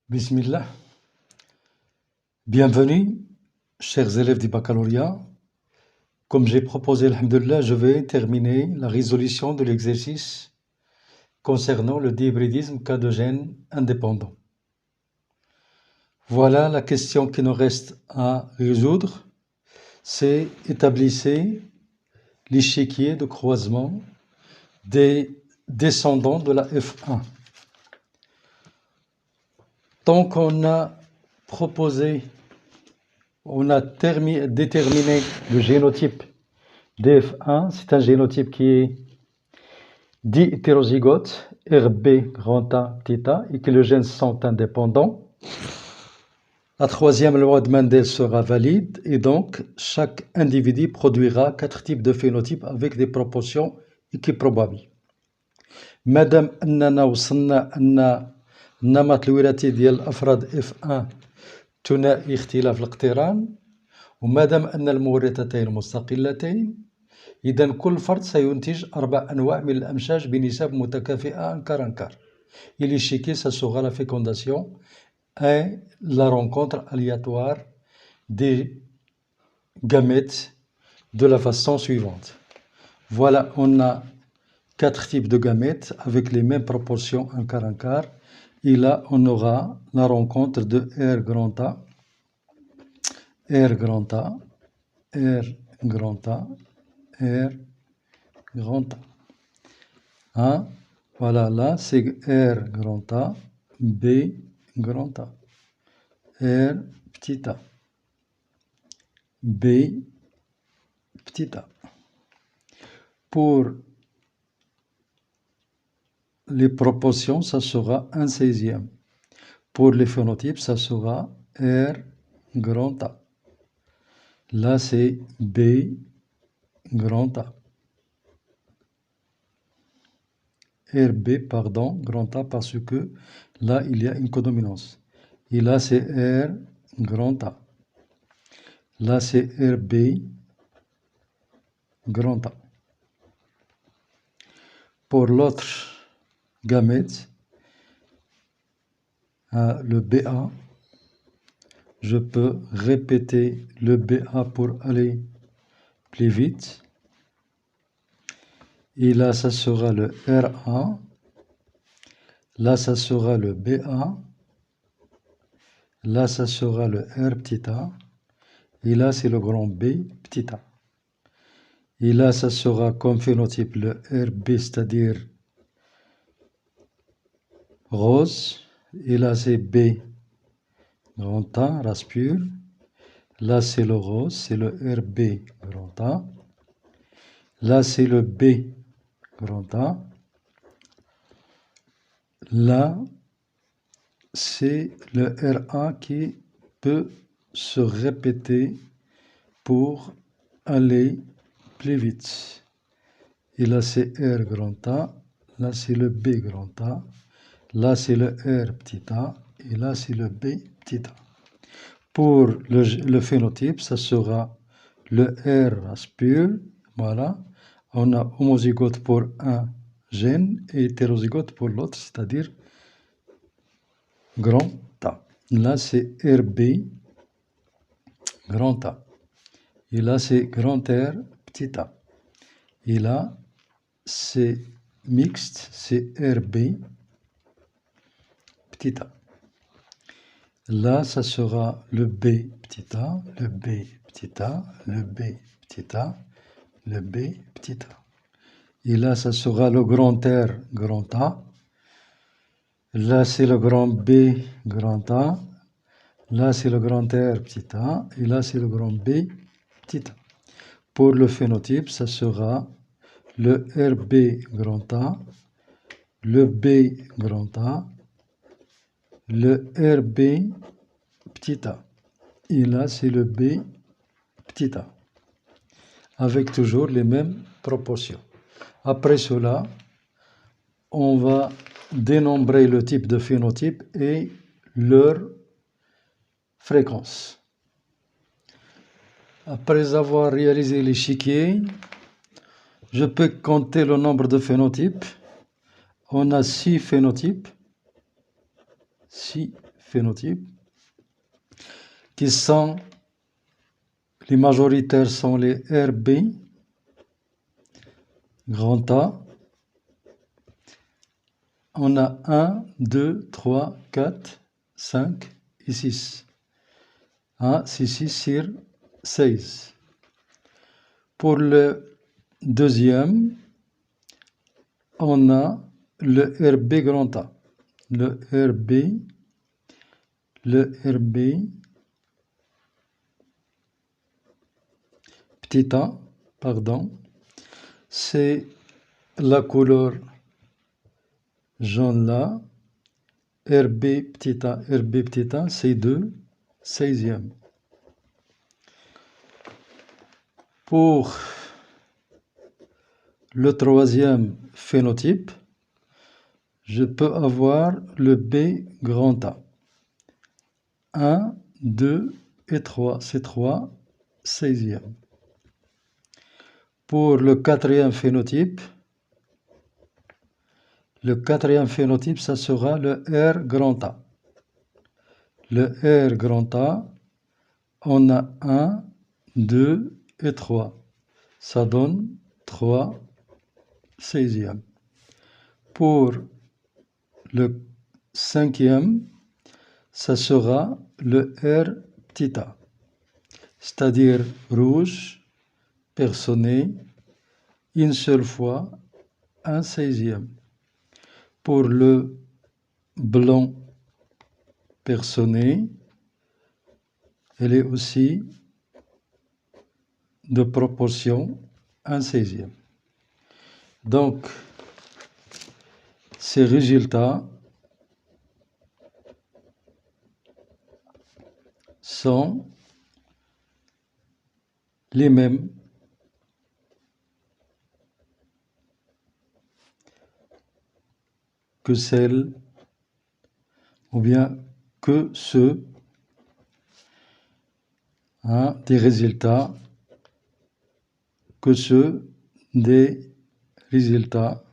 Bismillah. Bienvenue, chers élèves du baccalauréat. Comme j'ai proposé, alhamdoulilah, je vais terminer la résolution de l'exercice concernant le dihybridisme cas de gènes indépendants. Voilà la question qui nous reste à résoudre. C'est établissez l'échiquier de croisement des descendants de la F1. Tant qu'on a proposé, on a déterminé le génotype DF1, c'est un génotype qui est dit hétérozygote, RB grand A petit a, et que les gènes sont indépendants. La troisième loi de Mendel sera valide, et donc chaque individu produira 4 types de phénotypes avec des proportions équiprobables. Madame أننا وصلنا أن النمط الوراثي ديال الأفراد F1 ثنائي اختلاف الاقتران، ومادام أن المورثتين مستقلتين، إذا كل فرد سينتج 4 أنواع من الأمشاج بنسب متكافئة أنكار. Et l'échiquier, ça sera la fécondation et la rencontre aléatoire des gamètes de la façon suivante. Voilà, on a 4 types de gamètes avec les mêmes proportions quart. Et là, on aura la rencontre de R grand A, R grand A, R grand A, R grand A. Hein? Voilà, là, c'est R grand A, B grand A, R petit a, B petit a. Pour les proportions, ça sera 1/16. Pour les phénotypes, ça sera R grand A. Là, c'est B grand A. RB, pardon, grand A, parce que là, il y a une codominance. Et là, c'est R grand A. Là, c'est RB grand A. Pour l'autre gamète, le BA, je peux répéter le BA pour aller plus vite. Et là, ça sera le RA. Là, ça sera le BA. Là, ça sera le R petit a. Et là, c'est le grand B petit a. Et là, ça sera comme phénotype le RB, c'est-à-dire rose. Et là, c'est B grand A, race pure. Là, c'est le rose, c'est le RB grand A. Là, c'est le B grand A. Là, c'est le RA qui peut se répéter pour aller plus vite. Et là, c'est R grand A. Là, c'est le B grand A. Là, c'est le R petit a. Et là, c'est le B petit a. Pour le phénotype, ça sera le R race pure. Voilà. On a homozygote pour un gène et hétérozygote pour l'autre, c'est-à-dire grand A. Là, c'est RB grand A. Et là, c'est grand R petit a. Et là, c'est mixte, c'est RB petit a. Là, ça sera le B petit a, le B petit a, le B petit a, le B petit a. Et là, ça sera le grand R grand A. Là, c'est le grand B grand A. Là, c'est le grand R petit a. Et là, c'est le grand B petit a. Pour le phénotype, ça sera le RB grand A, le B grand A, le RB petit a. Et là, c'est le B petit a. Avec toujours les mêmes proportions. Après cela, on va dénombrer le type de phénotype et leur fréquence. Après avoir réalisé l'échiquier, je peux compter le nombre de phénotypes. On a 6 phénotypes. 6 phénotypes, qui sont, les majoritaires sont les RB, grand A. On a 1, 2, 3, 4, 5 et 6. 1, 6, 6 sur 16. Pour le deuxième, on a le RB grand A. Le RB petit a, pardon, c'est la couleur jaune là. RB petit a, c'est 2 16e. Pour le troisième phénotype, je peux avoir le B grand A. 1, 2 et 3, c'est 3 16e. Pour le quatrième phénotype, ça sera le R grand A. Le R grand A, on a 1, 2 et 3. Ça donne 3 16e. Pour le cinquième, ça sera le R petit a, c'est-à-dire rouge, personné, une seule fois, 1 16e. Pour le blanc personné, elle est aussi de proportion 1 16e. Donc, ces résultats sont les mêmes que celles, ou bien que ceux des résultats, que ceux des résultats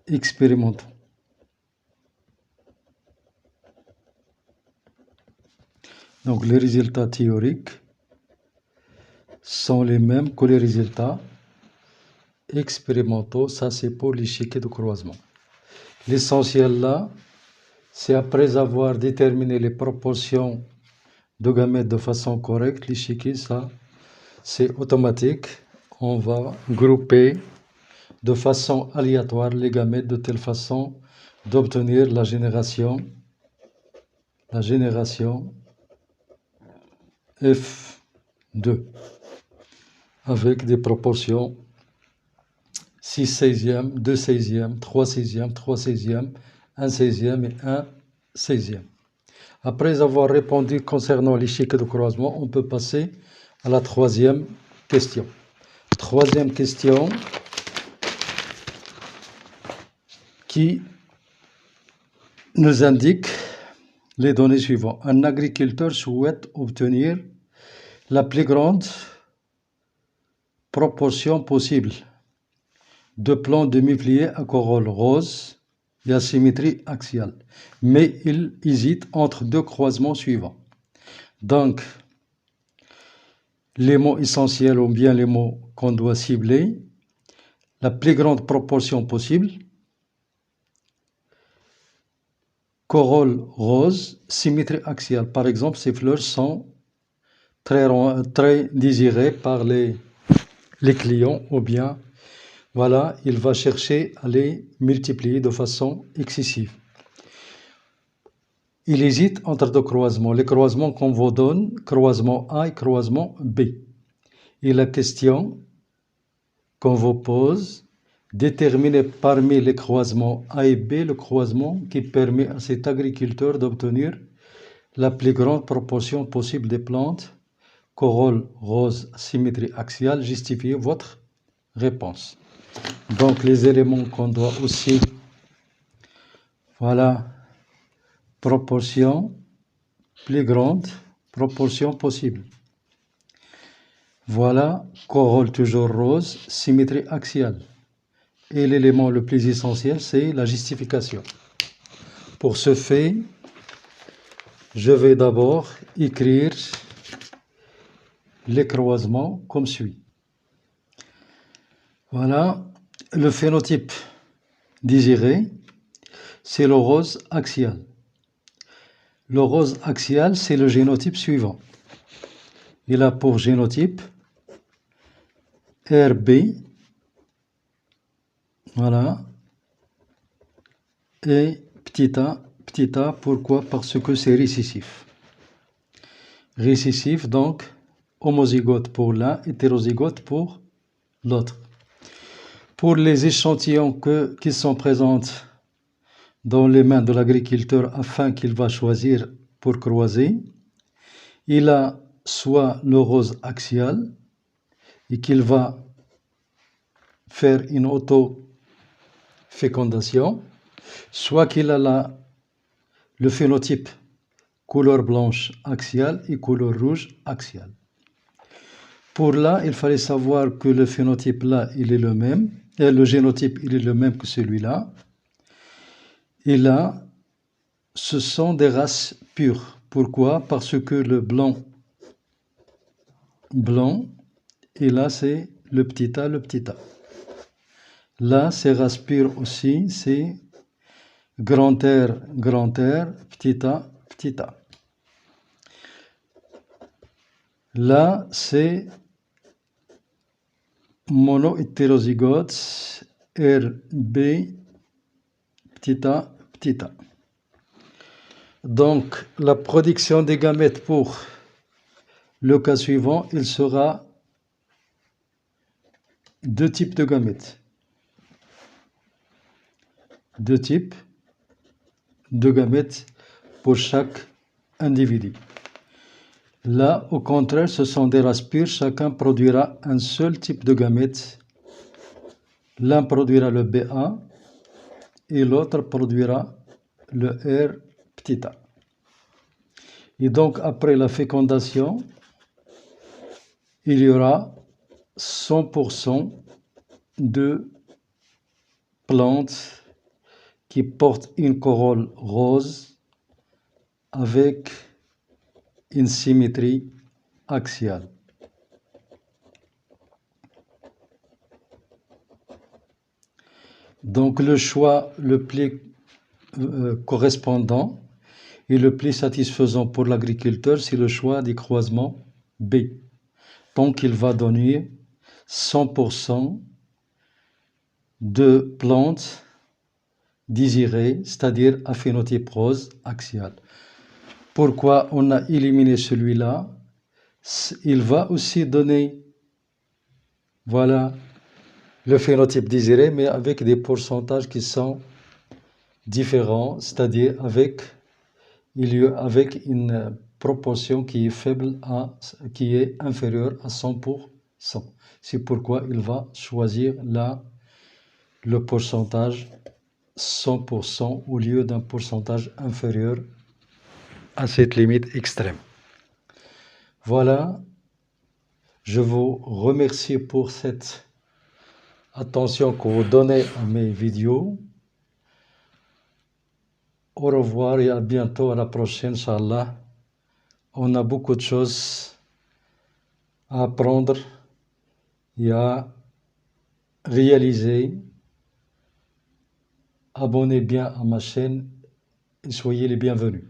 expérimentaux. Donc les résultats théoriques sont les mêmes que les résultats expérimentaux. Ça, c'est pour l'échiquier de croisement. L'essentiel là, c'est après avoir déterminé les proportions de gamètes de façon correcte, l'échiquier, ça, c'est automatique. On va grouper de façon aléatoire les gamètes de telle façon d'obtenir la génération F2 avec des proportions 6 16e, 2 16e, 3 16e, 3 16e, 1 16e et 1 16e. Après avoir répondu concernant l'échiquier de croisement, on peut passer à la troisième question. Troisième question qui nous indique les données suivantes. Un agriculteur souhaite obtenir la plus grande proportion possible de plants de mûriers à corolle rose et à symétrie axiale, mais il hésite entre deux croisements suivants. Donc, les mots essentiels ou bien les mots qu'on doit cibler, la plus grande proportion possible, corolle rose, symétrie axiale. Par exemple, ces fleurs sont très désirées par les clients, ou bien, voilà, il va chercher à les multiplier de façon excessive. Il hésite entre deux croisements. Les croisements qu'on vous donne, croisement A et croisement B. Et la question qu'on vous pose, déterminez parmi les croisements A et B le croisement qui permet à cet agriculteur d'obtenir la plus grande proportion possible des plantes, corolle rose, symétrie axiale. Justifiez votre réponse. Donc les éléments qu'on doit aussi, voilà, proportion plus grande, proportion possible. Voilà, corolle toujours rose, symétrie axiale. Et l'élément le plus essentiel, c'est la justification. Pour ce fait, je vais d'abord écrire les croisements comme suit. Voilà, le phénotype désiré, c'est le rose axial. Le rose axial, c'est le génotype suivant. Il a pour génotype RB, voilà, et petit a, pourquoi? Parce que c'est récessif. Récessif, donc, homozygote pour l'un, hétérozygote pour l'autre. Pour les échantillons qui sont présents dans les mains de l'agriculteur afin qu'il va choisir pour croiser, il a soit le rose axial et qu'il va faire une auto-fécondation, soit qu'il a le phénotype couleur blanche axiale et couleur rouge axiale. Pour là, il fallait savoir que le phénotype là, il est le même, et le génotype, il est le même que celui-là. Et là, ce sont des races pures. Pourquoi? Parce que le blanc, et là, c'est le petit a. Là, c'est race pure aussi, c'est grand R, petit a. Là, c'est mono-hétérozygote, RB, petit a. Donc, la production des gamètes pour le cas suivant, il sera deux types de gamètes. Deux types de gamètes pour chaque individu. Là, au contraire, ce sont des races pures, chacun produira un seul type de gamète. L'un produira le BA et l'autre produira le R petit a. Et donc, après la fécondation, il y aura 100% de plantes qui portent une corolle rose avec une symétrie axiale. Donc le choix le plus correspondant et le plus satisfaisant pour l'agriculteur, c'est le choix du croisement B. Donc il va donner 100% de plantes désirées, c'est-à-dire à phénotype rose axial. Pourquoi on a éliminé celui-là? Il va aussi donner, voilà, le phénotype désiré, mais avec des pourcentages qui sont différents, c'est-à-dire avec une proportion qui est faible, qui est inférieure à 100%. C'est pourquoi il va choisir là le pourcentage 100% au lieu d'un pourcentage inférieur à cette limite extrême. Voilà, je vous remercie pour cette attention que vous donnez à mes vidéos. Au revoir et à bientôt, à la prochaine, Inch'Allah. On a beaucoup de choses à apprendre et à réaliser. Abonnez bien à ma chaîne et soyez les bienvenus.